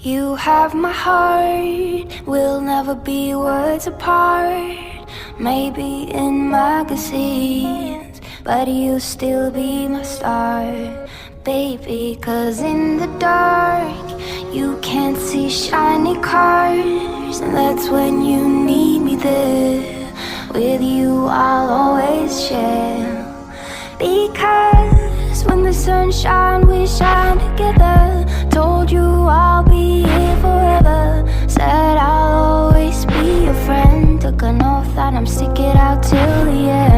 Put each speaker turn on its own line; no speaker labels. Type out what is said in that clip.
You have my heart, we'll never be words apart. Maybe in magazines, but you'll still be my star, baby. Cause in the dark, you can't see shiny cars, and that's when you need me there. With you I'll always share, because when the sun shines, we shine together. Told you I'll be here forever. Said I'll always be your friend. Took an oath that I'm stick it out till the end.